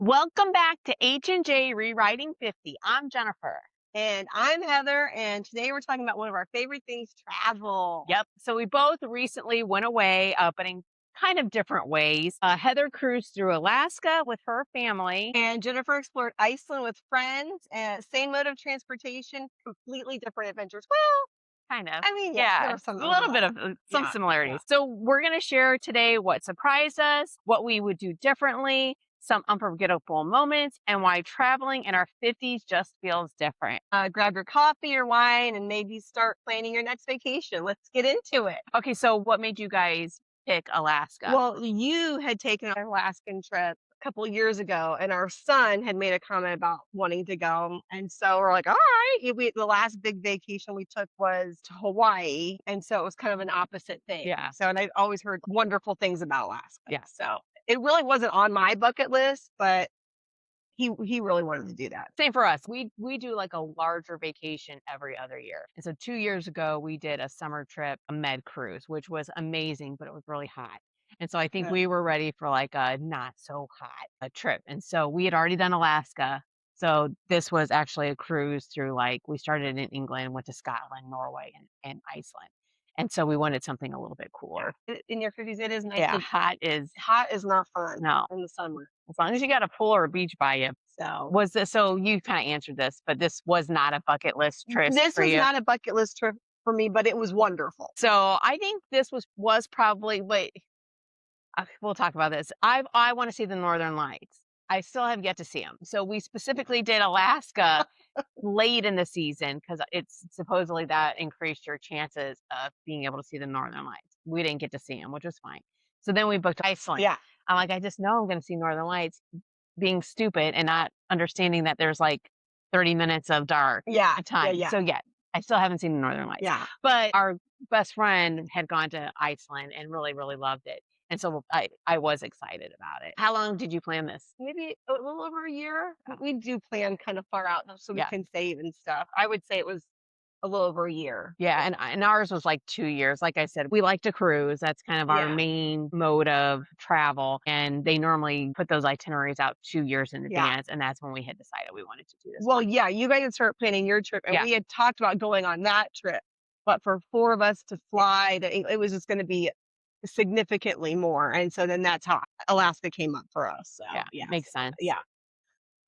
Welcome back to H&J Rewriting 50. I'm Jennifer. And I'm Heather, and today we're talking about one of our favorite things, travel. Yep. So we both recently went away, but in kind of different ways. Heather cruised through Alaska with her family. And Jennifer explored Iceland with friends, and same mode of transportation, completely different adventures. Well, Kind of. I mean, yeah, there Yeah, were some a little bit overlap. of some Yeah, yeah. similarities. So we're going to share today what surprised us, what we would do differently, some unforgettable moments, and why traveling in our 50s just feels different. Grab your coffee or wine and maybe start planning your next vacation. Let's get into it. Okay, so what made you guys pick Alaska? Well, you had taken an Alaskan trip a couple of years ago, and our son had made a comment about wanting to go. And so we're like, all right. The last big vacation we took was to Hawaii. And so it was kind of an opposite thing. Yeah. So, and I'd always heard wonderful things about Alaska. Yeah. So it really wasn't on my bucket list, but he really wanted to do that. Same for us. We do like a larger vacation every other year. And so 2 years ago, we did a summer trip, a med cruise, which was amazing, but it was really hot. And so I think Yeah. we were ready for like a not so hot a trip. And so we had already done Alaska. So this was actually a cruise through like we started in England, went to Scotland, Norway, and Iceland. And so we wanted something a little bit cooler. In your 50s, it is nice. Yeah, To, hot is not fun no, in the summer. as long as you got a pool or a beach by you. So Was this so you kinda answered this, but this was not a bucket list trip this for was you? not a bucket list trip for me, but it was wonderful. So, I think this was probably wait, we'll talk about this. I wanna see the Northern Lights. I still have yet to see them. So, we specifically did Alaska late in the season because it's supposedly that increased your chances of being able to see the Northern Lights. We didn't get to see them, which was fine. So, then we booked Iceland. Yeah. I'm like, "I just know I'm gonna see Northern Lights," being stupid and not understanding that there's, like, 30 minutes of dark Yeah, yeah, time. yeah, So, yeah, I still haven't seen the Northern Lights, yeah. but our best friend had gone to Iceland and really, really loved it, and so I was excited about it. How long did you plan this? Maybe a little over a year. Oh, We do plan kind of far out though, so we yeah. can save and stuff. I would say it was a little over a year. Yeah, and ours was, like, 2 years. Like I said, we like to cruise, that's kind of our Yeah, main mode of travel, and they normally put those itineraries out 2 years in yeah. advance, and that's when we had decided we wanted to do this Well, one. yeah, you guys had started planning your trip, and Yeah, we had talked about going on that trip, but for 4 of us to fly to Eng it was just gonna be significantly more, and so then that's how Alaska came up for us, so, yeah, yes. makes sense. Yeah.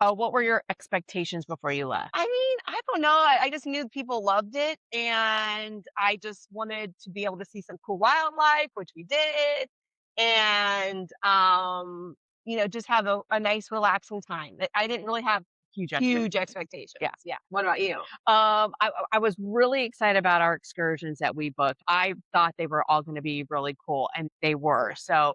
What were your expectations before you left? I mean, I don't know. I just knew people loved it, and I just wanted to be able to see some cool wildlife, which we did, and just have a nice, relaxing time. I didn't really have Huge huge expectations. expectations. Yeah. Yeah. What about you? I was really excited about our excursions that we booked. I thought they were all going to be really cool, and they were. So,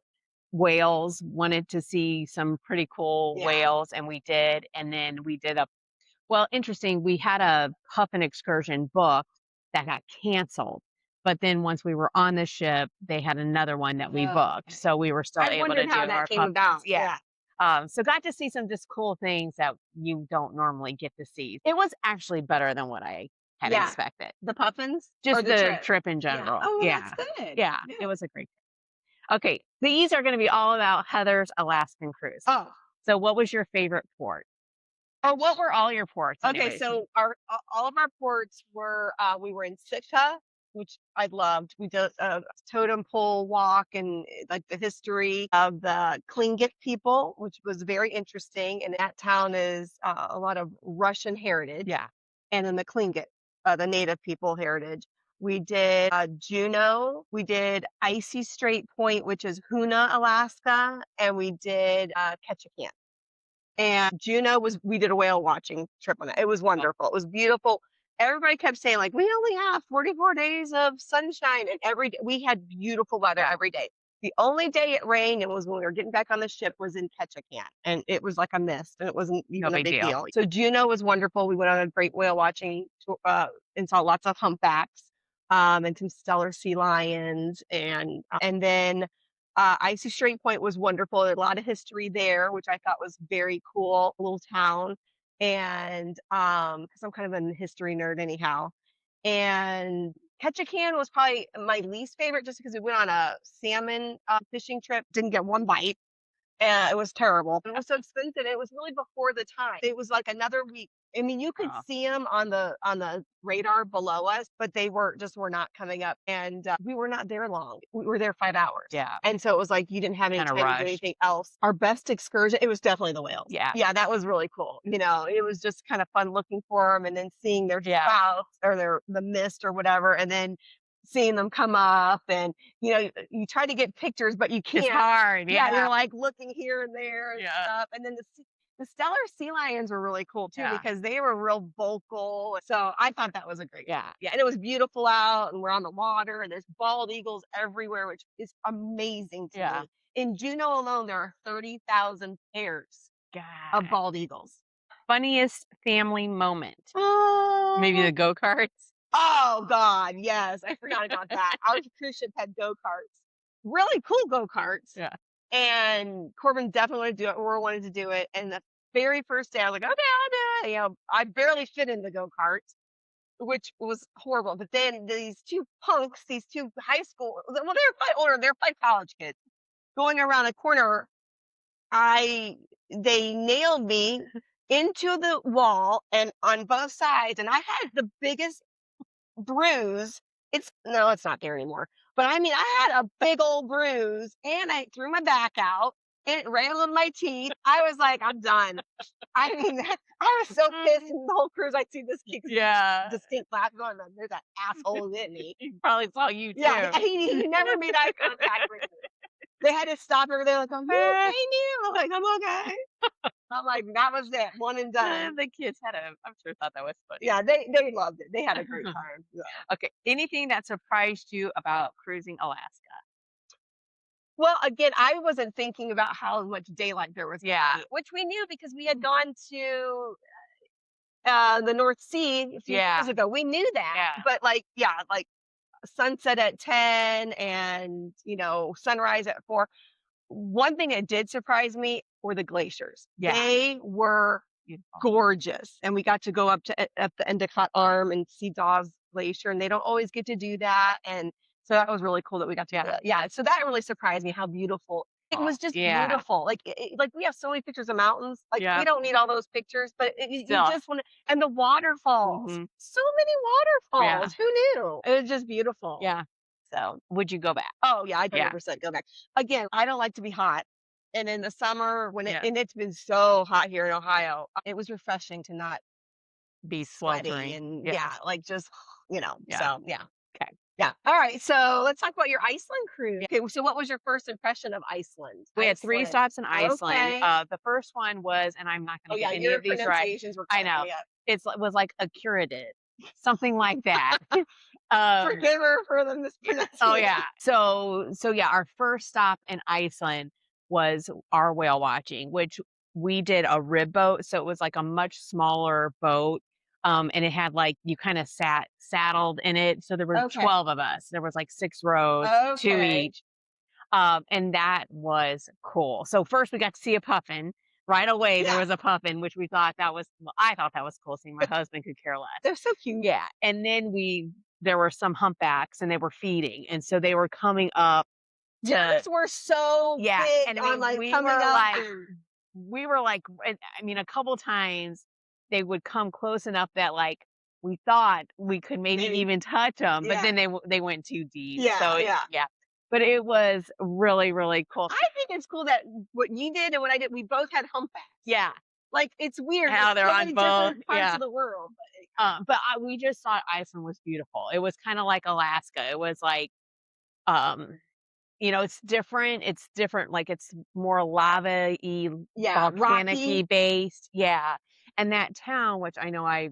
whales wanted to see some pretty cool Yeah. whales, and we did. And then we did a well, interesting. We had a puffin excursion booked that got canceled. But then once we were on the ship, they had another one that we Oh, booked. So we were still I able to wondered do how that our came puffins. about. Yeah. Yeah. So got to see some just cool things that you don't normally get to see. It was actually better than what I had Yeah. expected. The puffins or Just the the trip? trip in Yeah. general. Oh, well, that's Yeah. good. Yeah. Yeah. It was a great trip. Okay. These are going to be all about Heather's Alaskan cruise. Oh, So what was your favorite port? Or what were all your ports okay, anyways? so our all of our ports were we were in Sitka, which I loved. We did a totem pole walk and like the history of the Tlingit people, which was very interesting. And that town is a lot of Russian heritage, Yeah. and then the Tlingit, the native people heritage. We did Juneau. We did Icy Strait Point, which is Hoona, Alaska, and we did Ketchikan. And Juneau was we did a whale watching trip on that. It was wonderful. It was beautiful. Everybody kept saying, like, we only have 44 days of sunshine, and every day we had beautiful weather every day. The only day it rained, it was when we were getting back on the ship, was in Ketchikan, and it was like a mist, and it wasn't No even a big big deal. deal. So Juneau was wonderful. We went on a great whale watching tour, and saw lots of humpbacks, and some stellar sea lions, and then Icy Strait Point was wonderful. A lot of history there, which I thought was very cool. A little town, and because I'm kind of a history nerd anyhow. And Ketchikan was probably my least favorite, just because we went on a salmon fishing trip. Didn't get one bite. And it was terrible. It was so expensive. It was really before the time. It was like another week. I mean, you could Oh, see them on the radar below us, but they were not coming up. And we were not there long. We were there 5 hours. yeah, And so it was like you didn't have any kind of time to do rushed. anything else. Our best excursion, it was definitely the whales. Yeah. Yeah, that was really cool. It was just kind of fun looking for them and then seeing their Yeah. spouts or the mist or whatever, and then seeing them come up, and you try to get pictures, but you can't. It's hard. Yeah, Yeah. you're like looking here and there and Yeah. stuff. And then the Stellar sea lions were really cool too, Yeah. because they were real vocal. So I thought that was a great. Yeah. Yeah, and it was beautiful out, and we're on the water, and there's bald eagles everywhere, which is amazing to Yeah. me. In Juneau alone, there are 30,000 pairs God. of bald eagles. Funniest family moment. Maybe Oh, the go-karts. oh God, yes. I forgot about that. Our cruise ship had go-karts. Really cool go-karts. Yeah. And Corbin definitely wanted to do it. Aurora wanted to do it. And the very first day, I was like, okay, I'll do it. I barely fit in the go-karts, which was horrible. But then these two punks, these two high school, well, they're quite older. They're like college kids going around a corner. They nailed me into the wall and on both sides. And I had the biggest bruise. It's not there anymore. But I mean, I had a big old bruise, and I threw my back out, and it rattled my teeth. I was like, I'm done. I mean, I was so pissed. And the whole cruise, I'd see this kid's Yeah. distinct laugh going, there's that asshole who hit me. He probably saw you too. Yeah, he never made eye contact with me. They had to stop her. They're like, I'm okay, I'm like, I'm okay. I'm like, that was it, one and done. The kids I'm sure thought that was funny. Yeah, they loved it. They had a great time. Yeah. Okay. Anything that surprised you about cruising Alaska? Well, again, I wasn't thinking about how much daylight there was. Yeah. Which we knew because we had gone to the North Sea a few Yeah. years ago. We knew that. Yeah. But like sunset at 10 and, sunrise at 4. One thing that did surprise me were the glaciers. Yeah. They were Beautiful. gorgeous. And we got to go up the Endicott Arm and see Dawes Glacier, and they don't always get to do that. And so that was really cool that we got to do that. Yeah. So that really surprised me how beautiful. It was just beautiful. Like like we have so many pictures of mountains. Like we don't need all those pictures, but you just want to. And the waterfalls. Mhm. So many waterfalls. Yeah. Who knew? It was just beautiful. Yeah. So Would you go back? oh yeah, I'd Yeah. 100% go back. Again, I don't like to be hot. And in the summer Yeah. and it's been so hot here in Ohio, it was refreshing to not Be sweaty sweltering. and Yeah. like just, Yeah. so yeah. Okay. Yeah. All right. So let's talk about your Iceland cruise. Okay. So what was your first impression of Iceland? We had 3 Iceland. stops in Iceland. Okay. The first one was, and I'm not Oh going to yeah, get any your of these right. pronunciations were I know. cracking me up. It was like a curative, something like that. Forgive her for the mispronunciation. Oh yeah. So yeah, our first stop in Iceland was our whale watching, which we did a rib boat. So it was like a much smaller boat. And it had like you kind of saddled in it. So there were Okay. 12 of us. There was like 6 rows, 2 Okay. each. And that was cool. So first we got to see a puffin. Right away there Yeah. was a puffin, which I thought that was cool. Seeing my husband could care less. They're so cute. Yeah. And then there were some humpbacks and they were feeding. And so they were coming up to, Yours were so yeah. big And I on mean, like we coming were up. like, and- I mean, a couple times they would come close enough that like we thought we could maybe even touch them, but Yeah. then they went too deep. Yeah, So yeah. But it was really, really cool. I think it's cool that what you did and what I did, we both had humpbacks. Yeah. Like it's weird. How It's they're so on many different both, parts yeah. of the world. But we just thought Iceland was beautiful. It was kind of like Alaska. It was like, it's different. It's different. Like it's more lava-y, Yeah, volcanic-y rocky. based. Yeah. And that town, which I know I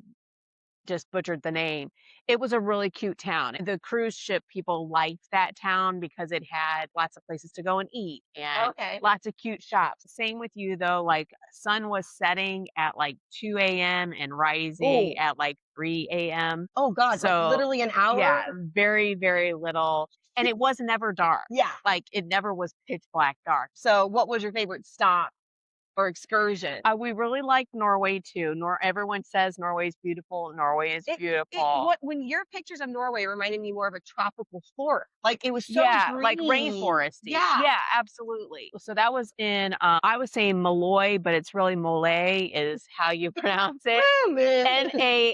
just butchered the name, it was a really cute town. The cruise ship people liked that town because it had lots of places to go and eat and Okay. lots of cute shops. Same with you though, like sun was setting at like 2 a.m. and rising Ooh. at like 3 a.m. Oh God, So, like literally an hour. Yeah, very, very little. And it was never dark. Yeah. Like it never was pitch black dark. So what was your favorite stop or excursion? We really like Norway too. Everyone says Norway's beautiful. Norway is It beautiful. what when your pictures of Norway reminded me more of a tropical forest. Like it was so Yeah, like green. rainforesty. Yeah. Yeah, absolutely. So that was in, I was saying Malloy, but it's really Malay is how you pronounce it. Oh man. Malloy.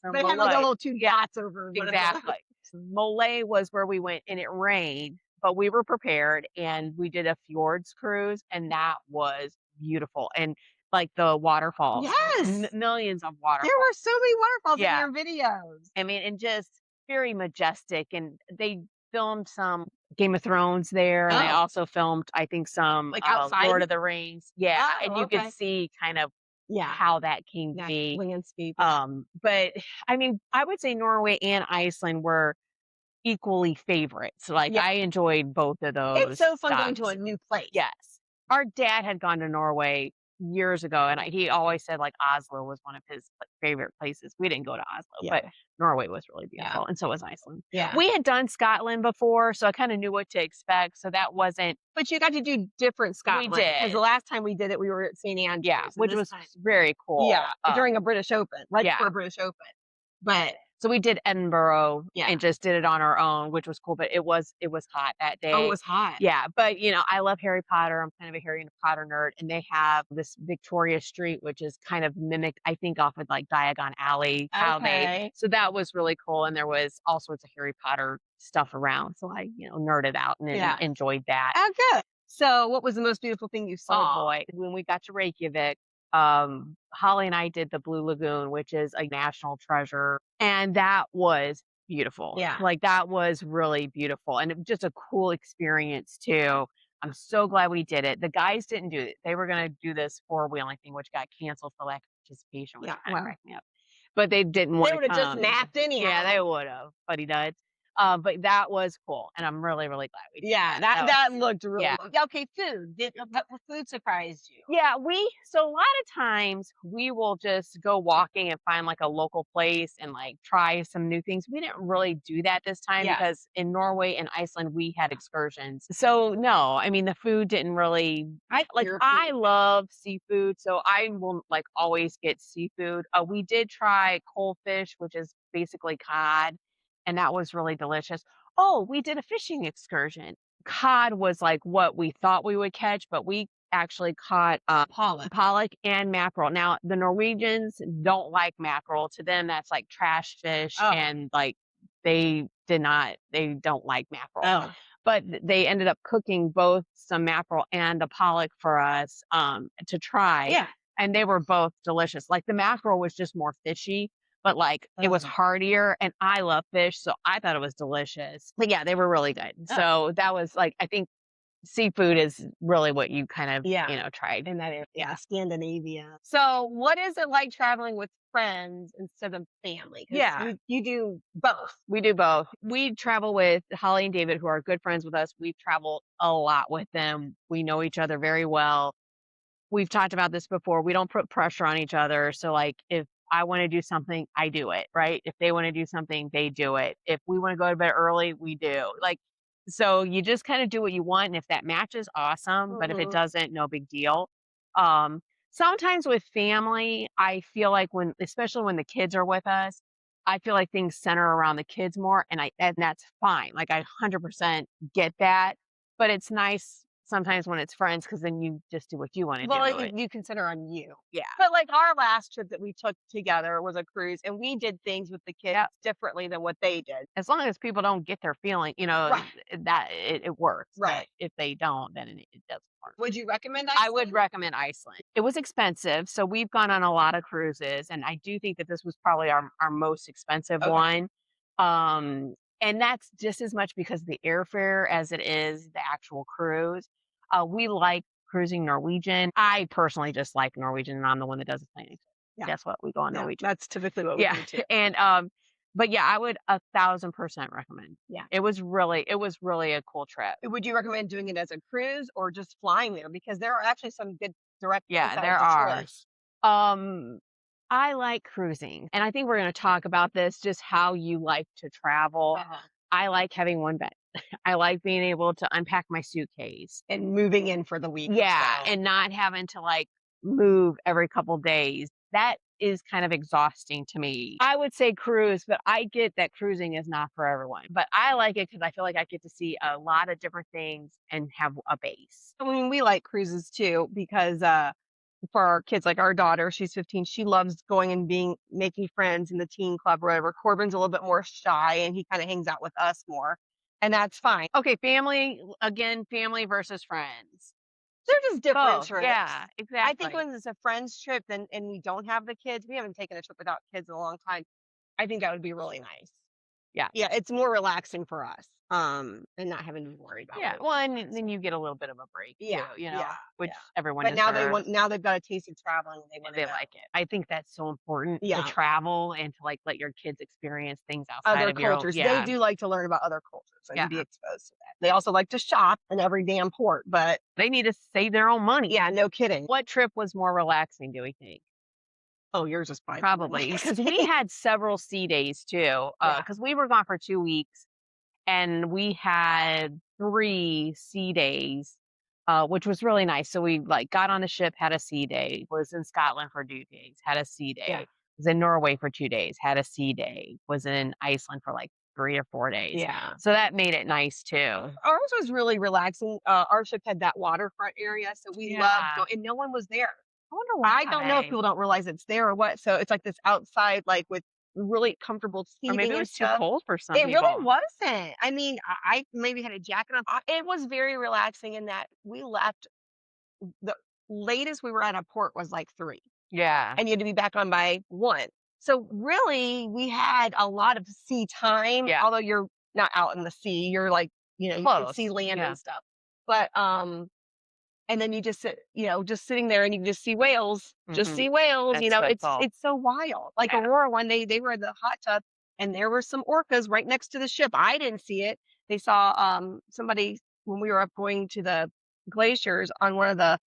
So But it had like a Malloy. little two Yeah, dots over one of the exactly. So Malay was where we went and it rained, but we were prepared and we did a fjords cruise and that was beautiful. And like the waterfalls, Yes. millions of There waterfalls. were so many waterfalls in Yeah. your videos. I mean, and just very majestic. And they filmed some Game of Thrones there, and they Oh. also filmed, I think, some Like outside? Lord of the Rings. Yeah, Oh, and you could okay. see kind of Yeah. how that came to That be. landscape. But I mean, I would say Norway and Iceland were equally favorites. Like Yeah. I enjoyed both of those. It's so fun going to stops. a new place. Yes. Our dad had gone to Norway years ago, and he always said, like, Oslo was one of his, like, favorite places. We didn't go to Oslo, Yeah. but Norway was really Yeah. beautiful, and so was Iceland. Yeah. We had done Scotland before, so I kinda knew what to expect, so that wasn't. But you got to do different Scotland. Because did. the last time we did it, we were at St. Andrews. Yeah, and which this was time- very cool. yeah, during a British Open, like yeah. for a British Open. But So we did Edinburgh Yeah. and just did it on our own, which was cool, but it was hot that day. oh, it was hot. Yeah, but I love Harry Potter. I'm kind of a Harry Potter nerd, and they have this Victoria Street, which is kind of mimicked, I think, off of like Diagon Alley. Okay. So that was really cool, and there was all sorts of Harry Potter stuff around. So I, nerded out and Yeah. enjoyed that. Oh, good. So, what was the most beautiful thing you saw? Oh boy, when we got to Reykjavik, Holly and I did the Blue Lagoon, which is a national treasure, and that was beautiful. Yeah. Like that was really beautiful and just a cool experience too. I'm so glad we did it. The guys didn't do it. They were going to do this four-wheeling thing, which got canceled for lack of participation, which Yeah, kind well. of cracked me up. But they didn't They want would to have just come. napped anyhow. Yeah, they would have, but he died. But that was cool, and I'm really, really glad we did Yeah, that. that looked really yeah. good. Okay, food. What food surprised you? Yeah, so a lot of times we will just go walking and find like a local place and like try some new things. We didn't really do that this time Yeah. because in Norway and Iceland we had excursions. So no, I mean the food didn't really I love seafood, so I will like always get seafood. We did try coalfish, which is basically cod, and that was really delicious. Oh, we did a fishing excursion. Cod was like what we thought we would catch, but we actually caught pollock and mackerel. Now, the Norwegians don't like mackerel. To them, that's like trash fish, Oh. and like they don't like mackerel. Oh. But they ended up cooking both some mackerel and a pollock for us to try. Yeah. And they were both delicious. Like the mackerel was just more fishy, but like it was Oh. heartier, and I love fish, so I thought it was delicious. But yeah, they were really good. Oh. So that was like, I think seafood is really what you kind of, Yeah. tried. In that area. Yeah, Scandinavia. So, what is it like traveling with friends instead of family? 'Cause Yeah. you do both. We do both. We travel with Holly and David, who are good friends with us. We've traveled a lot with them. We know each other very well. We've talked about this before. We don't put pressure on each other. So, like, if I want to do something, I do it, right? If they want to do something, they do it. If we want to go to bed early, we do. Like, so you just kind of do what you want. And if that matches, awesome. But if it Mhm. doesn't, no big deal. Sometimes with family, I feel like especially when the kids are with us, I feel like things center around the kids more. And that's fine. Like, I 100% get that. But it's nice sometimes when it's friends because then you just do what you want to Well, do. you consider on you. Yeah. But like our last trip that we took together was a cruise, and we did things with the kids Yep. differently than what they did. As long as people don't get their feeling, Right. that it works. But Right. if they don't, then it doesn't work. Would you recommend I would Iceland? recommend Iceland. It was expensive, so we've gone on a lot of cruises, and I do think that this was probably our most expensive Okay. one. And that's just as much because of the airfare as it is the actual cruise. We like cruising Norwegian. I personally just like Norwegian, and I'm the one that does the planning. Yeah. Guess what? We go on Yeah, Norwegian. that's typically what we Yeah. do too. And but yeah, I would 1,000% recommend. Yeah. It was really a cool trip. Would you recommend doing it as a cruise or just flying there? Because there are actually some good direct Yeah, flights out there of are. Detroit. I like cruising, and I think we're going to talk about this, just how you like to travel. Uh-huh. I like having one bed. I like being able to unpack my suitcase. And moving in for the week or Yeah, so. and not having to, like, move every couple days. That is kind of exhausting to me. I would say cruise, but I get that cruising is not for everyone. But I like it because I feel like I get to see a lot of different things and have a base. I mean, we like cruises too because for our kids, like our daughter, she's 15. She loves going and making friends in the teen club or whatever. Corbin's a little bit more shy and he kind of hangs out with us more, and that's fine. Okay, family, again, family versus friends. They're just different Both, trips. yeah, I think exactly. when it's a friends trip and we don't have the kids, we haven't taken a trip without kids in a long time. I think that would be really nice. Yeah. Yeah, it's more relaxing for us. And not having to worry about Yeah, moving well, and around. then you get a little bit of a break too, Yeah, yeah, which yeah. everyone But deserves. now they've got a taste of traveling and they And want to they go. like it. I think that's so important to Yeah, travel and to, like, let your kids experience things outside other of your own. cultures. They Yeah, do like to learn about other cultures yeah. and be exposed to that. They also like to shop in every damn port, but They need to save their own money. yeah, no kidding. What trip was more relaxing, do we think? Oh, yours is probably more Probably, because we relaxing. had several sea days too, Yeah. because we were gone for 2 weeks, and we had 3 sea days, which was really nice. So we, like, got on the ship, had a sea day, was in Scotland for 2 days, had a sea Yeah. day, was in Norway for 2 days, had a sea day, was in Iceland for, like, 3 or 4 days. Yeah. So that made it nice too. Ours was really relaxing. Our ship had that waterfront area, so we loved Yeah. going, and no one was there. I wonder why. I don't know if people don't realize it's there or what. So it's like this outside, like with really comfortable Or maybe seating it and was too stuff. cold for some It really people. wasn't. I mean, I maybe had a jacket on. It was very relaxing in that we left the latest we were at a port was like 3, Yeah. and you had to be back on by 1. So really, we had a lot of sea time, Yeah. although you're not out in the sea. You're like, you can see Close. land Yeah. and stuff. But and then you just just sitting there and you can just see whales, just Mhm. see whales. That's so cool. It's so wild. Like Yeah. Aurora one day, they were in the hot tub and there were some orcas right next to the ship. I didn't see it. They saw somebody when we were up going to the glaciers on one of the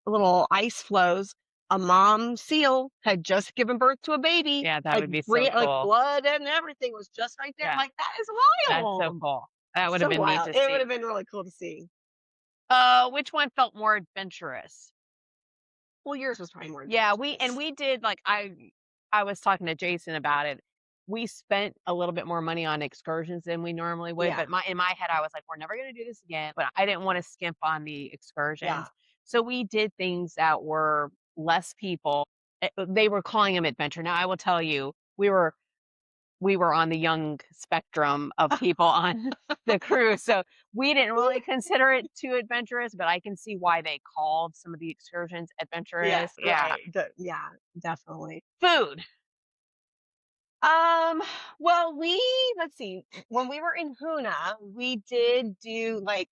little ice flows. A mom seal had just given birth to a baby. Yeah, that Like would be so like cool. blood and everything was just right there. Yeah. Like that is That's so wild. cool. That would have So been neat wild. to It would see. have been really cool to see. Which one felt more adventurous? Well, yours was probably more Yeah, adventurous. we did, like, I was talking to Jason about it. We spent a little bit more money on excursions than we normally would, Yeah. but in my head, I was like, "We're never gonna do this again," but I didn't wanna skimp on the Yeah. excursions. So we did things that were less people. They were calling them adventure. Now, I will tell you, we were on the young spectrum of people on the cruise, so we didn't really consider it too adventurous, but I can see why they called some of the excursions Yeah, adventurous. Yeah. right. Yeah, definitely. Food. Um, well, let's see. When we were in Huna, we did do like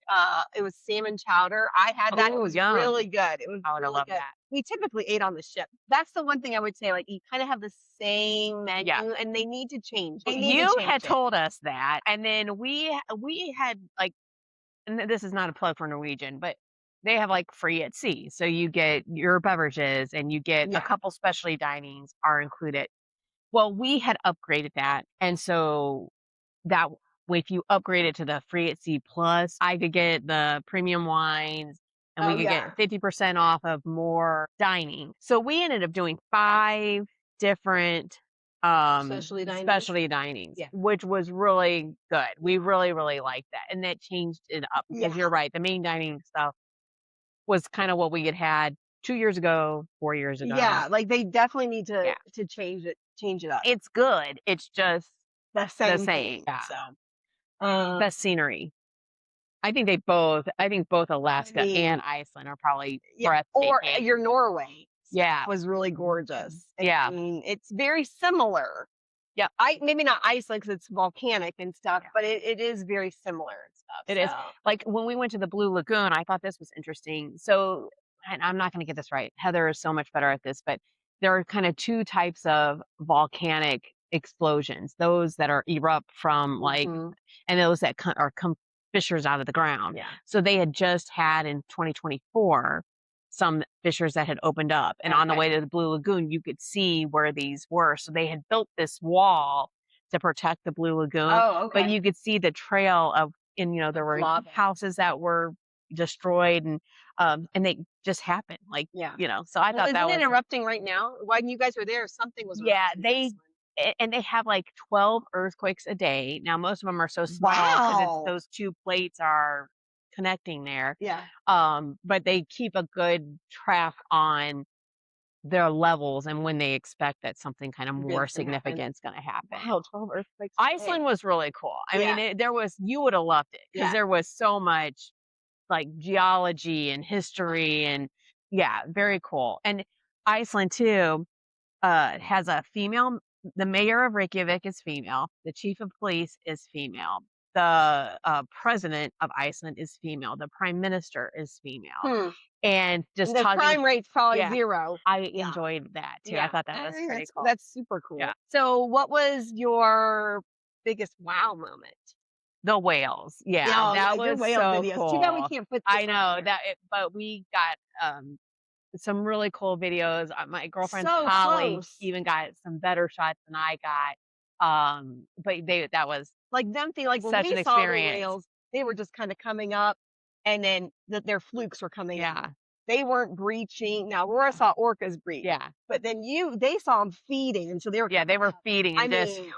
it was salmon chowder. I had that. It Oh, was yum. really good. It was I would have really loved good. that. We typically ate on the ship. That's the one thing I would say, like you kind of have the same menu Yeah. and they need to change. They need to You change had it. told us that, and then we had, like, and this is not a plug for Norwegian, but they have, like, free at sea, so you get your beverages and you get a Yeah. couple specialty dinings are included. Well, we had upgraded that, and so that if you upgrade it to the free at sea plus, I could get the premium wines and we Oh could yeah. get 50% off of more dining. So we ended up doing 5 different Specialty dinings. specialty dinings, Yeah. which was really good. We really, really liked that. And that changed it up because Yeah. you're right. The main dining stuff was kind of what we had 2 years ago, 4 years ago. Yeah, like they definitely need to Yeah. change it up. It's good. It's just The the same same. thing. Yeah. So Best scenery. I think both Alaska mean, and Iceland are probably yeah, or breathtaking. your Norway Yeah. was really gorgeous. Yeah. I mean, it's very similar. Yep. I maybe not Iceland because it's volcanic and stuff, Yeah. but it is very similar and stuff. It is. So, Like, when we went to the Blue Lagoon, I thought this was interesting. So, and I'm not gonna get this right. Heather is so much better at this, but there are kind of 2 types of volcanic explosions. Those that are erupt from, like, mhm, and those that come fissures out of the ground. yeah. So they had just had in 2024 some fissures that had opened up. And on the Okay. way to the Blue Lagoon, you could see where these were. So they had built this wall to protect the Blue Lagoon, Oh, but okay. you could see the trail of and there were Love it. houses that were destroyed, and they just happened. Like, Yeah. so I Well, thought that isn't it was erupting right now? When you guys were there, something was yeah, erupting in Iceland. and they have like 12 earthquakes a day. Now most of them are so small because it's Wow. those two plates are connecting there. Yeah. But they keep a good track on their levels and when they expect that something kind of more Big's gonna happen. significant is going to happen. Wow, 12 earthquakes a day. Iceland was really cool. I mean, Yeah. you would have loved it because Yeah. there was so much like geology and history and yeah, very cool. And Iceland too has a female. The mayor of Reykjavik is female. The chief of police is female. The president of Iceland is female. The prime minister is female. Hmm. And just The talking, crime rate's probably yeah, 0. I Yeah. enjoyed that too. I Yeah. thought that was think pretty cool. that's super cool. Yeah. So what was your biggest wow moment? The whales, yeah, Yeah, that your was whale so videos. Too bad we cool. can't put I this on know here. that, but we got some really cool videos. My girlfriend So Holly close. even got some better shots than I got. But that was Like them thing, like when such we an saw the experience. whales, they were just kind of coming up, and then their flukes were coming Yeah, out. They weren't breaching. Now Laura saw orcas breach, yeah, but then they saw them feeding, and so they were yeah. They coming were up. feeding I and just, mean,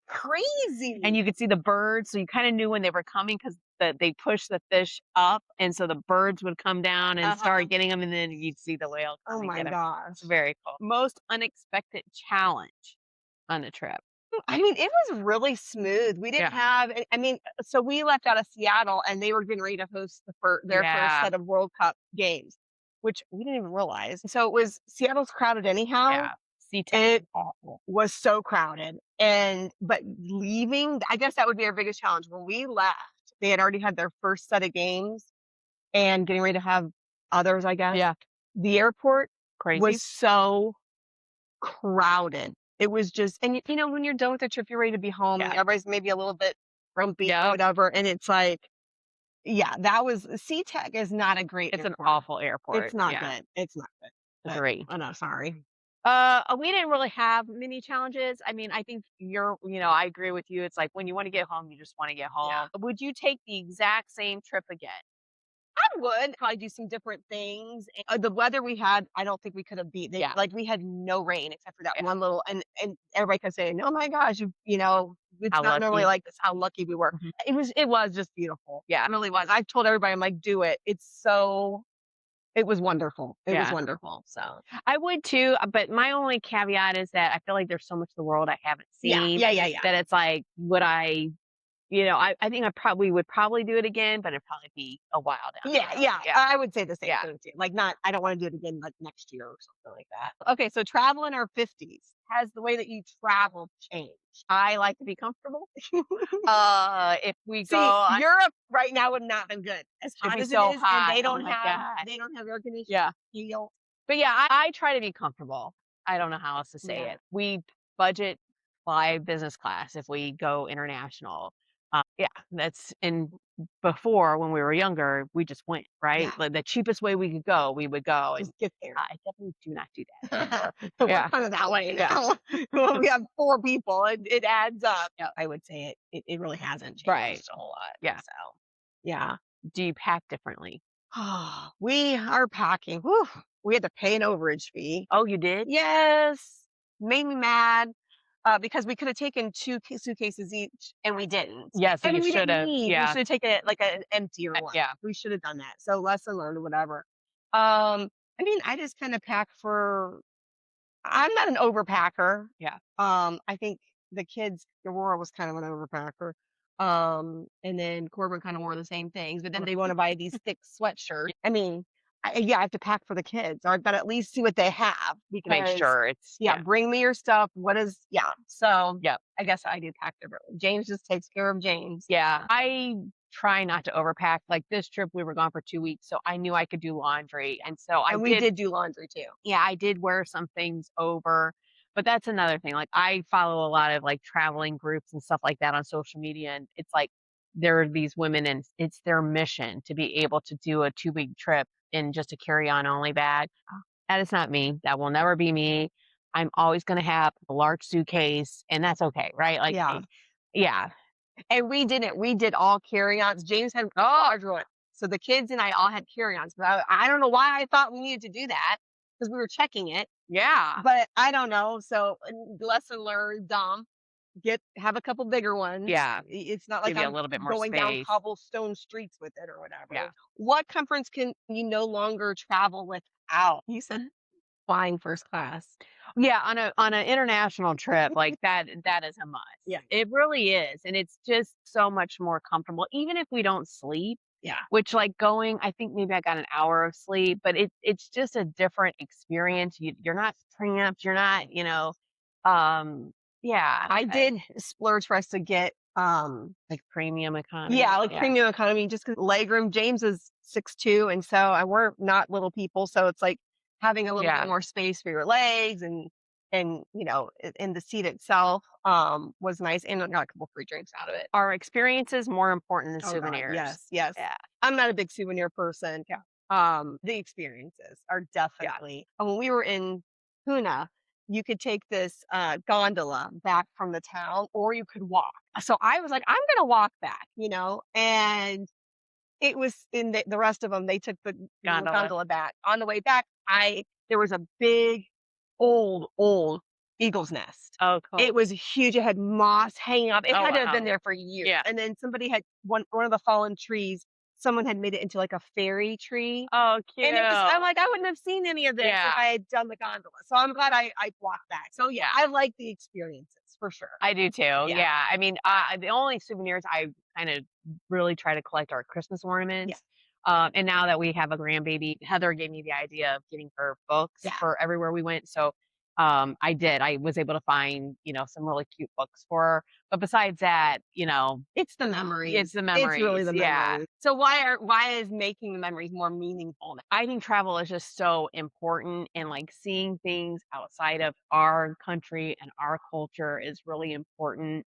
crazy. and you could see the birds, so you kind of knew when they were coming because they pushed the fish up, and so the birds would come down and start getting them, and then you'd see the whale come Oh and my get them. gosh. It's very cool. Most unexpected challenge on the trip. I mean, it was really smooth. We didn't Yeah. have, I mean, so we left out of Seattle and they were getting ready to host their first Yeah. set of World Cup games, which we didn't even realize. So Seattle's crowded anyhow. Yeah. SeaTac It is awful. was so crowded. But leaving, I guess that would be our biggest challenge. When we left, they had already had their first set of games and getting ready to have others, I guess. Yeah. The airport Crazy. was so crowded. It was just, and when you're done with the trip, you're ready to be home. Yeah. And everybody's maybe a little bit grumpy or Yep. whatever. And it's like, yeah, SeaTac is not a great It's an airport. awful airport. It's not Yeah. good. It's not good. But, Agree. oh no, sorry. We didn't really have many challenges. I mean, I think I agree with you. It's like when you want to get home, you just want to get home. Yeah. Would you take the exact same trip again? I would probably do some different things. The weather we had, I don't think we could have beat. Yeah. Like we had no rain except for that Yeah. one little, and everybody kept saying, "Oh my gosh, it's How not normally lucky. like this. How lucky we were." Mhm. It was just beautiful. Yeah. It really was. I told everybody, I'm like, do it. It was wonderful. It was Yeah. wonderful. So I would too, but my only caveat is that I feel like there's so much of the world I haven't seen yeah. that it's like, would I, I think I would probably do it again, but it'd probably be a while down the road. Yeah. I would say the same Yeah. thing too. Like, I don't want to do it again like next year or something like that. Okay, so travel in our 50s, has the way that you travel changed? I like to be comfortable. If we See, go on, Europe right now would not have been good. As hot be as so it is, hot. and they Oh don't my have God. air conditioning. Yeah. Heat. But yeah, I try to be comfortable. I don't know how else to say Yeah. it. We budget fly business class if we go international. Yeah, that's in before when we were younger, we just went, right? Yeah. Like the cheapest way we could go, we would go. And Just get there. I definitely do not do that. We're Yeah. kind of that way Yeah. now. When we have 4 people, it adds up. Yeah, I would say it really hasn't changed Right. a whole lot. Yeah. So, yeah. Do you pack differently? We are packing. Whew, we had to pay an overage fee. Oh, you did? Yes. Made me mad because we could have taken 2 suitcases each and we didn't. Yeah, so I mean, you we should didn't have. need. We Yeah. should have taken it like an emptier one. Yeah. We should have done that. So lesson learned or whatever. I mean, I just kind of pack I'm not an overpacker. Yeah. I think the kids, Aurora was kind of an overpacker. And then Corbin kind of wore the same things, but then they want to buy these thick sweatshirts. I mean, I have to pack for the kids, or I've got to at least see what they have Make because, sure it's bring me your stuff. So Yep. I guess I do pack differently. James just takes care of James. Yeah. I try not to overpack. Like this trip, we were gone for 2 weeks, so I knew I could do laundry, and so And we did do laundry too. Yeah, I did wear some things over, but that's another thing. Like I follow a lot of like traveling groups and stuff like that on social media, and it's like there are these women, and it's their mission to be able to do a 2-week trip in just a carry-on only bag. That is not me. That will never be me. I'm always going to have a large suitcase, and that's okay, right? Like, Yeah. yeah. And we didn't. We did all carry-ons. James had a large one. So the kids and I all had carry-ons. But I don't know why I thought we needed to do that because we were checking it. Yeah. But I don't know. So lesson learned, dumb. Have a couple bigger ones. Yeah. It's not like Give you a I'm little bit more going down space. cobblestone streets with it or whatever. Yeah. What conference can you no longer travel without? You said flying first class. Yeah, on an international trip, like that is a must. Yeah. It really is. And it's just so much more comfortable, even if we don't sleep, Yeah. which like going, I think maybe I got an hour of sleep, but it's just a different experience. You're not cramped, you're not, yeah. I did splurge for us to get Like premium economy. yeah, like premium economy just because legroom. James is 6'2", and so we're not little people. So it's like having a little Yeah. bit more space for your legs and in the seat itself was nice, and I got a couple free drinks out of it. Our experience is more important than Oh, God, souvenirs. yes, yes. Yeah. I'm not a big souvenir person. Yeah. The experiences are definitely. And when we were in Puna, you could take this gondola back from the town, or you could walk. So I was like, I'm gonna walk back, and it was in the rest of them. They took the gondola back. On the way back, there was a big, old eagle's nest. Oh, cool. It was huge. It had moss hanging up. It Oh, had to have been wow. there for years. Yeah. And then somebody had one of the fallen trees. Someone had made it into like a fairy tree. Oh, cute. And I'm like, I wouldn't have seen any of this Yeah. if I had done the gondola. So I'm glad I walked back. So yeah, I like the experiences for sure. I do too. Yeah. I mean, the only souvenirs I kind of really try to collect are Christmas ornaments. And now that we have a grandbaby, Heather gave me the idea of getting her books for everywhere we went. So I was able to find, some really cute books for her. But besides that, It's the memories. it's the memories. It's really the Yeah. memories. So why is making the memories more meaningful now? I think travel is just so important, and like seeing things outside of our country and our culture is really important.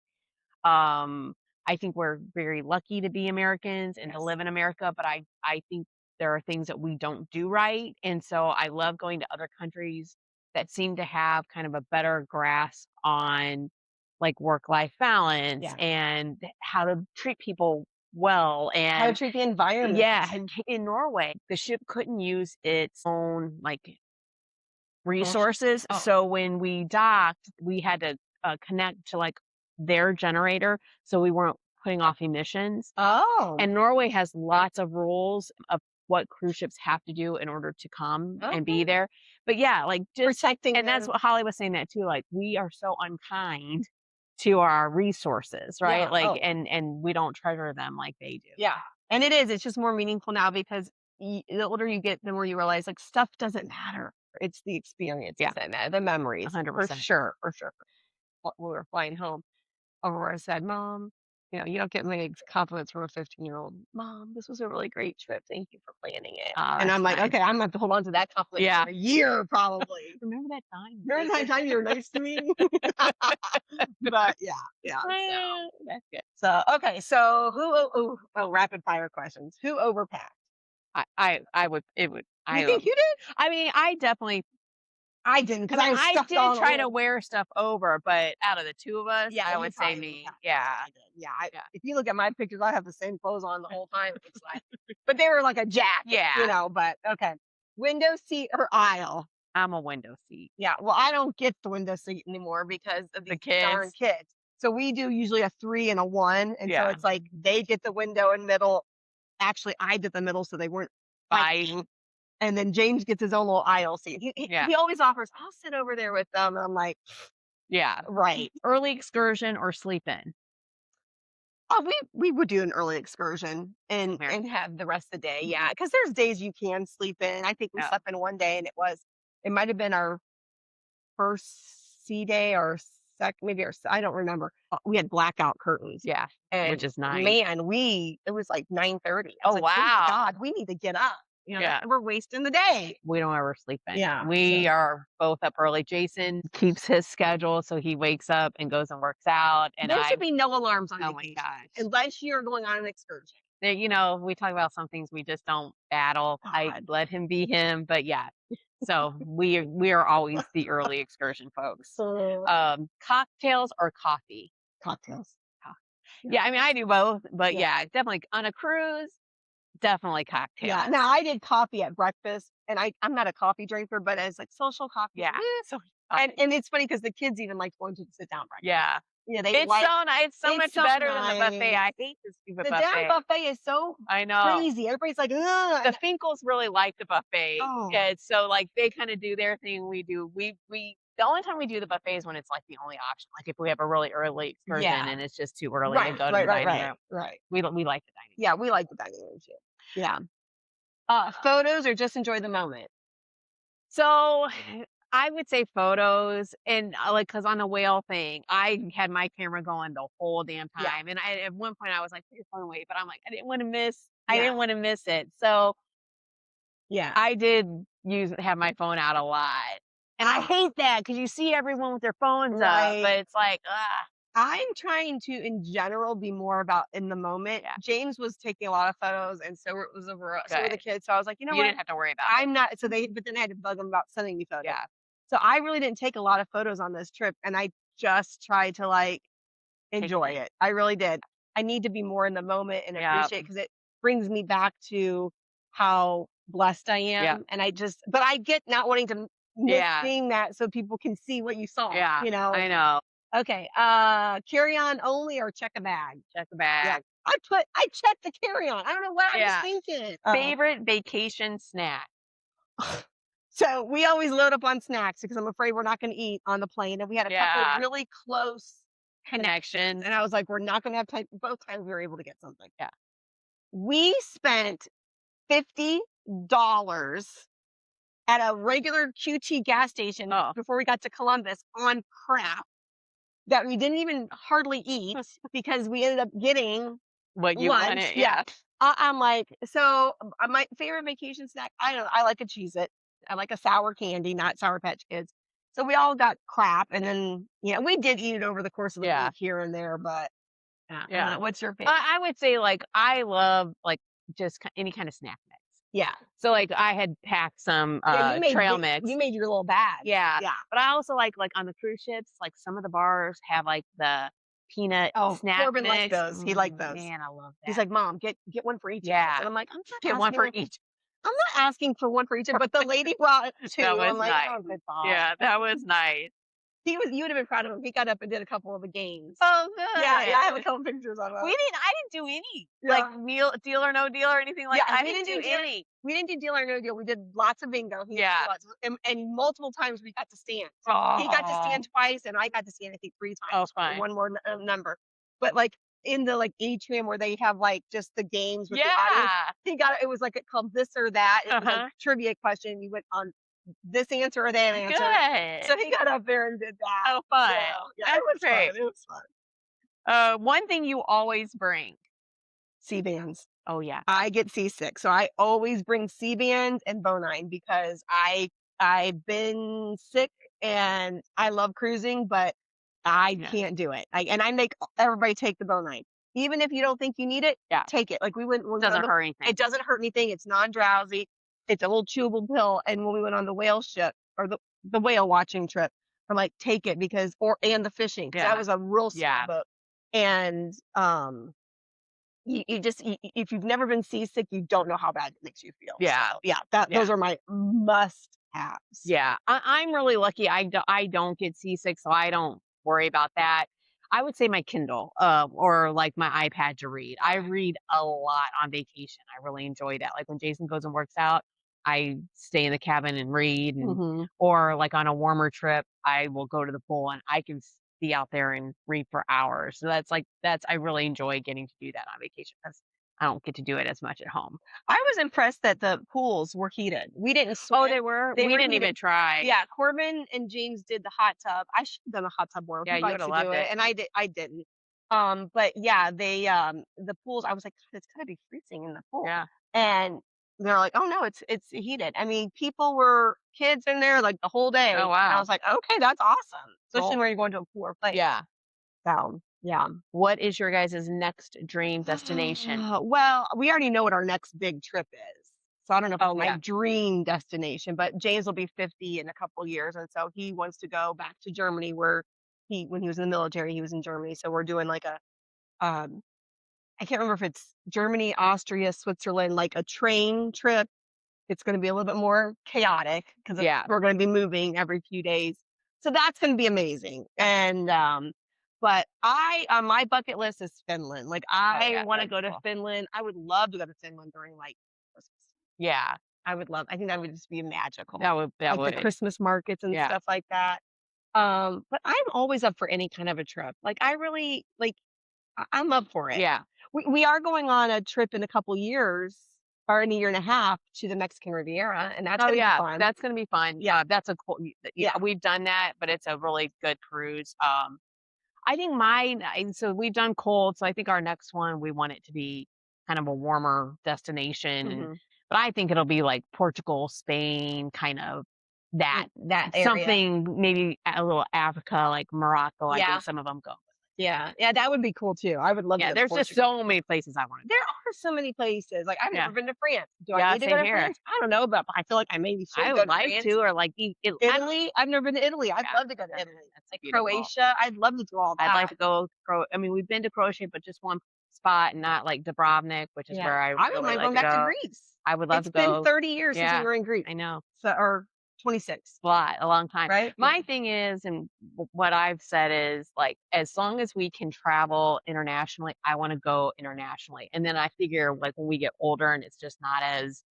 Um, I think we're very lucky to be Americans and to live in America, but I think there are things that we don't do right. And so I love going to other countries that seem to have kind of a better grasp on like work-life balance Yeah. and how to treat people well How to and treat the environment. yeah, and in Norway, the ship couldn't use its own like resources. Oh. So when we docked, we had to connect to like their generator, so we weren't putting off emissions. Oh. And Norway has lots of rules of what cruise ships have to do in order to come and be there. But yeah, like just protecting and that's them. what Holly was saying that too. Like we are so unkind to our resources, right? Yeah. Like Oh. and we don't treasure them like they do. Yeah. And it is. It's just more meaningful now because the older you get, the more you realize like stuff doesn't matter. It's the experiences that matter, the memories. 100%. For sure. For sure. When we were flying home, Aurora said, "Mom, you don't get many compliments from a 15-year-old. Mom, this was a really great trip. Thank you for planning it." And I'm like, nice. okay, I'm gonna have to hold on to that compliment Yeah. for a year probably. Remember that time? Remember that time you were nice to me? But yeah. Yeah, that's good. So okay, so rapid fire questions. Who overpacked? I would You think you did? I mean, I definitely I didn't because I was I stuffed did on try all to wear stuff over, but out of the two of us, Yeah, I you would say probably me. overpacked. Yeah. I did. Yeah, Yeah. if you look at my pictures, I have the same clothes on the whole time. It looks like, but they were like a jacket. Yeah. But okay. Window seat or aisle? I'm a window seat. Yeah. Well, I don't get the window seat anymore because of The these darn kids. kids. So we do usually a 3 and a 1, and so Yeah. it's like they get the window and middle. Actually, I did the middle, so they weren't fighting. And then James gets his own little aisle seat. He always offers, "I'll sit over there with them." And I'm like, Yeah. right. Early excursion or sleep in. Oh, we would do an early excursion and Fair. and have the rest of the day. Yeah, because there's days you can sleep in. I think we Yeah. slept in one day, and it might have been our first sea day or maybe I don't remember. We had blackout curtains. Yeah. And Which is nice. man, it was like 9:30. Oh, my wow. God, we need to get up. Yeah. We're wasting the day. We don't ever sleep in. Yeah, We so- are both up early. Jason keeps his schedule, so he wakes up and goes and works out. And There should be no alarms on oh my vacation gosh. unless you're going on an excursion. We talk about some things we just don't battle. I God. let him be him, but yeah. So we are always the early excursion folks. Cocktails or coffee? Cocktails. Yeah, I mean, I do both, but Yeah. yeah, definitely on a cruise, definitely Yeah. cocktails. Now I did coffee at breakfast, and I'm not a coffee drinker, but as like social coffee, Yeah. So and it's funny because the kids even like going to the sit down breakfast. yeah. Yeah, they It's so like nice. It's so it's much so better than the buffet. nice. I hate the stupid The damn buffet. buffet is so I know. crazy. Everybody's like, ugh. The Finkles really like the buffet. Oh, And so like they kind of do their thing. We do we the only time we do the buffet is when it's like the only option. Like if we have a really early excursion yeah. and it's just too early to Right, go to right, the right, dining right, room. right. We like the dining Yeah, we like the dining room too. Yeah. room. Photos or just enjoy the moment? So I would say photos and like because on the whale thing, I had my camera going the whole damn Yeah, time. And I at one point I was like, put your phone away, but I'm like, I yeah, didn't want to miss it. So yeah. I did have my phone out a lot. And I Ah, hate that because you see everyone with their phones up, right. but it's like, ah, I'm trying to, in general, be more about in the moment. yeah, James was taking a lot of photos, and so were the good. kids. So I was like, you know You what? didn't have to worry about it. I'm not. But then I had to bug them about sending me photos. Yeah, So I really didn't take a lot of photos on this trip, and I just tried to like take enjoy it. it. I really did. I need to be more in the moment and Yeah, appreciate because it brings me back to how blessed I yeah, am. And but I get not wanting to miss yeah, seeing that so people can see what you saw, yeah. you know? I know. Okay. Carry on only or check a bag. Check the Yeah. bag. I checked the carry on. I don't know what I was Yeah. thinking. Favorite vacation snack. So we always load up on snacks because I'm afraid we're not going to eat on the plane. And we had a couple Yeah. really close connections. And I was like, we're not going to have time. Both times we were able to get something. Yeah. We spent $50 at a regular QT gas station Oh, before we got to Columbus on crap that we didn't even hardly eat because we ended up getting what you lunch. wanted. Yeah. Yeah. I'm like, so my favorite vacation snack, I don't know, I like a Cheez It. I like a sour candy, not Sour Patch Kids. So we all got crap. And then, we did eat it over the course of the Yeah. week here and there. But yeah, I don't Yeah. know. What's your favorite? I would say like I love like just any kind of snack mix. Yeah. So like I had packed some Yeah. trail mix. You made your little bag. Yeah. Yeah. But I also like on the cruise ships, like some of the bars have like the peanut Oh, snack Corbin liked mix. those. He liked those. Man, I love He's that. like, "Mom, get one for each of us." Yeah. And I'm like, "I'm not Get one asking for each. I'm not asking for one for each of but the lady brought 2. That was I'm like, nice. "Oh, good thought." Yeah, that was nice. You would have been proud of him. He got up and did a couple of the games. Oh, Yeah, I have a good. couple pictures on that. I didn't do any, like, Yeah. deal or no deal or anything like Yeah, I we didn't didn't do do any. we didn't do deal or no deal. We did lots of bingo. He did Yeah. lots and multiple times we got to stand. He got to Oh. stand twice, and I got to stand, I think, 3 Oh, times for fun. one more number. But, like, in the, like, atrium where they have, like, just the games with the audience, Yeah. he got it was, like, it called This or That. It was Uh-huh. a trivia question. You went on this answer or that answer. Good. So he got up there and did that. Oh, fun. So, yeah, That's it was great. fun. It was fun. One thing you always bring. C-bands. Oh, yeah. I get seasick, so I always bring C-bands and Bonine because I've been sick and I love cruising, but I Yeah. can't do it. And I make everybody take the Bonine. Even if you don't think you need it, Yeah. take it. Like we went when we went on Doesn't hurt anything. it doesn't hurt anything. It's non-drowsy. It's a little chewable pill. And when we went on the whale ship or the whale watching trip, I'm like, take it and the fishing because Yeah. that was a real Yeah. boat. And you just if you've never been seasick, you don't know how bad it makes you feel. Yeah. So, yeah, Yeah. those are my must-haves. Yeah. I'm really lucky. I don't get seasick, so I don't worry about that. I would say my Kindle, or like my iPad to read. I read a lot on vacation. I really enjoy that. Like when Jason goes and works out, I stay in the cabin and read, and Mhm. or like on a warmer trip, I will go to the pool and I can be out there and read for hours. So I really enjoy getting to do that on vacation because I don't get to do it as much at home. I was impressed that the pools were heated. We didn't Oh, swim. they were. They We were didn't heated. even try. Yeah, Corbin and James did the hot tub. I should have done the hot tub more. Yeah, He you likes would have to loved do it, it. and I didn't. But yeah, they the pools. I was like, God, it's gonna be freezing in the pool. Yeah. And they're like, "Oh, no, it's heated." I mean, kids in there, like, the whole day, Oh, and I wow. was like, "Okay, that's awesome." Especially Cool. when you're going to a cooler place. Yeah. So, yeah. What is your guys' next dream destination? Well, we already know what our next big trip is. So I don't know if it's Oh, my yeah. dream destination, but James will be 50 in a couple years, and so he wants to go back to Germany where when he was in the military, he was in Germany, so we're doing, like, a I can't remember if it's Germany, Austria, Switzerland, like a train trip. It's going to be a little bit more chaotic because Yeah. we're going to be moving every few days. So that's going to be amazing. And, but I, on my bucket list is Finland. Like, I yeah, want to that's go to cool. Finland. I would love to go to Finland during like Christmas. Yeah. I think that would just be magical. That Like the would. Christmas markets and Yeah. stuff like that. But I'm always up for any kind of a trip. Like, I really, like, I'm up for it. Yeah. We are going on a trip in a couple years or in a year and a half to the Mexican Riviera, and that's Oh, gonna be yeah. fun. That's gonna be fun. Yeah. That's a cool Yeah. we've done that, but it's a really good cruise. I think so we've done cold, so I think our next one, we want it to be kind of a warmer destination, Mhm. but I think it'll be like Portugal, Spain, kind of that That area. something, maybe a little Africa, like Morocco. I Yeah. think some of them go. Yeah. Yeah, that would be cool too. I would love to Yeah, go to there's just Portugal. so many places I want to go. There are so many places. Like, I've Yeah. never been to France. Do I Yeah, need to go same to here. France? I don't know, but I feel like I maybe should I go would to like France. to, or like Italy? I've never been to Italy. I'd Yeah, love to go to that's Italy. Like beautiful. Croatia, I'd love to do all that. I'd like to go I mean, we've been to Croatia, but just one spot, and not like Dubrovnik, which is Yeah. where I I wouldn't really mind like going to back to go. Greece. I would love It's to been go. 30 years since we Yeah, were in Greece. I know. So, or 26, A long time. right? My thing is, and what I've said is, like, as long as we can travel internationally, I want to go internationally. And then I figure, like, when we get older and it's just not as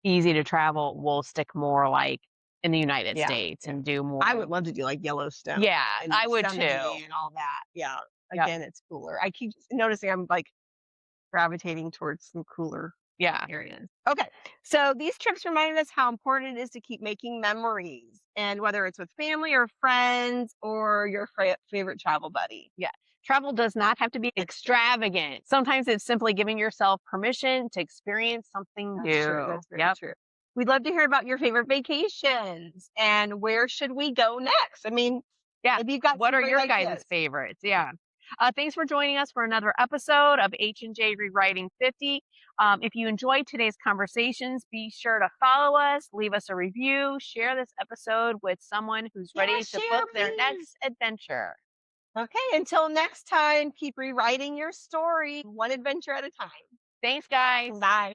easy to travel, we'll stick more like in the United Yeah. States and do more. I would love to do like Yellowstone Yeah, and I would Yosemite too. and all that. Yeah. Yep. Again, it's cooler. I keep noticing I'm like gravitating towards some cooler Yeah. areas. Okay. So these trips reminded us how important it is to keep making memories. And whether it's with family or friends or your favorite travel buddy. Yeah. Travel does not have to be extravagant. Sometimes it's simply giving yourself permission to experience something That's new. true. That's very Yep. true. We'd love to hear about your favorite vacations and where should we go next? I mean, Yeah. maybe you've got What some are great your guys' ideas. favorites? Yeah. Thanks for joining us for another episode of H&J Rewriting 50. If you enjoyed today's conversations, be sure to follow us, leave us a review, share this episode with someone who's Yeah, ready to share, book their please. next adventure. Okay, until next time, keep rewriting your story one adventure at a time. Thanks, guys. Bye.